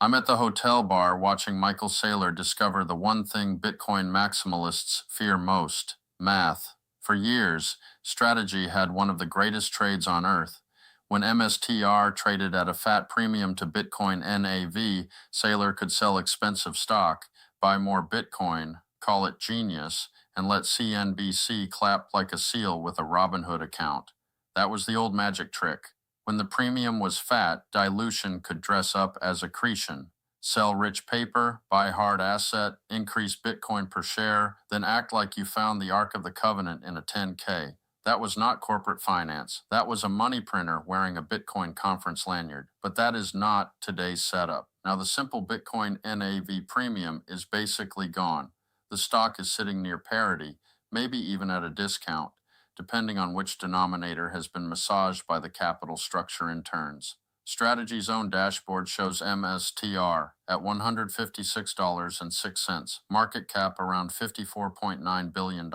I'm at the hotel bar watching Michael Saylor discover the one thing Bitcoin maximalists fear most: math. For years, strategy had one of the greatest trades on earth. When MSTR traded at a fat premium to Bitcoin NAV, Saylor could sell expensive stock, buy more Bitcoin, call it genius, and let CNBC clap like a seal with a Robinhood account. That was the old magic trick. When the premium was fat, dilution could dress up as accretion. Sell rich paper, buy hard asset, increase Bitcoin per share, then act like you found the Ark of the Covenant in a 10K. That was not corporate finance. That was a money printer wearing a Bitcoin conference lanyard. But that is not today's setup. Now, the simple Bitcoin NAV premium is basically gone. The stock is sitting near parity, maybe even at a discount, depending on which denominator has been massaged by the capital structure interns. Strategy's own dashboard shows MSTR at $156.06, market cap around $54.9 billion,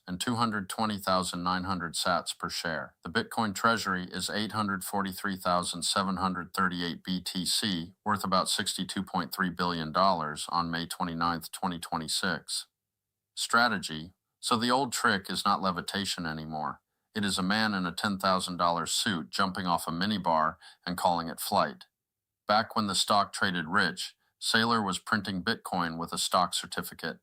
and 220,900 sats per share. The Bitcoin Treasury is 843,738 BTC, worth about $62.3 billion on May 29, 2026. Strategy. So the old trick is not levitation anymore. It is a man in a $10,000 suit jumping off a minibar and calling it flight. Back when the stock traded rich, Saylor was printing Bitcoin with a stock certificate.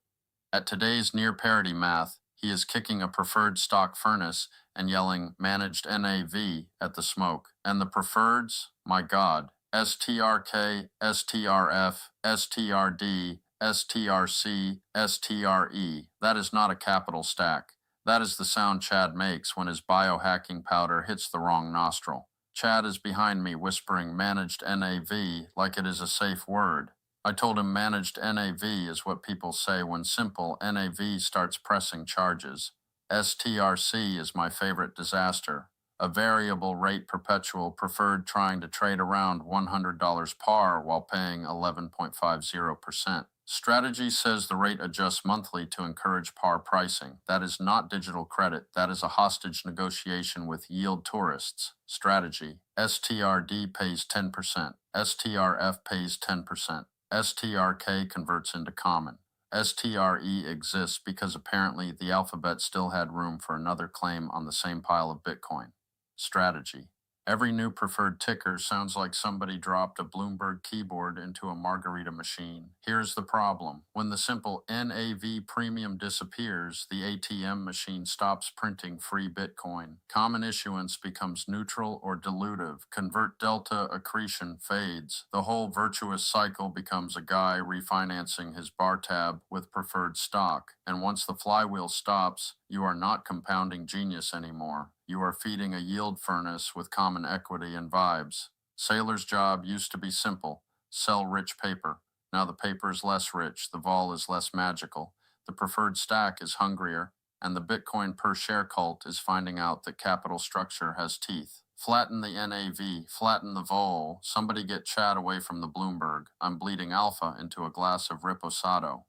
At today's near parity math, he is kicking a preferred stock furnace and yelling managed NAV at the smoke. And the preferreds? My God. STRK, STRF, STRD, STRC, STRE. That is not a capital stack. That is the sound Chad makes when his biohacking powder hits the wrong nostril. Chad is behind me whispering managed NAV like it is a safe word. I told him managed NAV is what people say when simple NAV starts pressing charges. STRC is my favorite disaster. A variable rate perpetual preferred trying to trade around $100 par while paying 11.50%. Strategy says the rate adjusts monthly to encourage par pricing. That is not digital credit. That is a hostage negotiation with yield tourists. Strategy. STRD pays 10%. STRF pays 10%. STRK converts into common. STRE exists because apparently the alphabet still had room for another claim on the same pile of Bitcoin. Strategy. Every new preferred ticker sounds like somebody dropped a Bloomberg keyboard into a margarita machine. Here's the problem. When the simple NAV premium disappears, the ATM machine stops printing free Bitcoin. Common issuance becomes neutral or dilutive. Convert delta accretion fades. The whole virtuous cycle becomes a guy refinancing his bar tab with preferred stock. And once the flywheel stops, you are not compounding genius anymore. You are feeding a yield furnace with common equity and vibes. Saylor's job used to be simple: sell rich paper. Now the paper is less rich, the vol is less magical, the preferred stack is hungrier, and the Bitcoin per share cult is finding out that capital structure has teeth. Flatten the NAV, flatten the vol. Somebody get Chad away from the Bloomberg. I'm bleeding alpha into a glass of Reposado.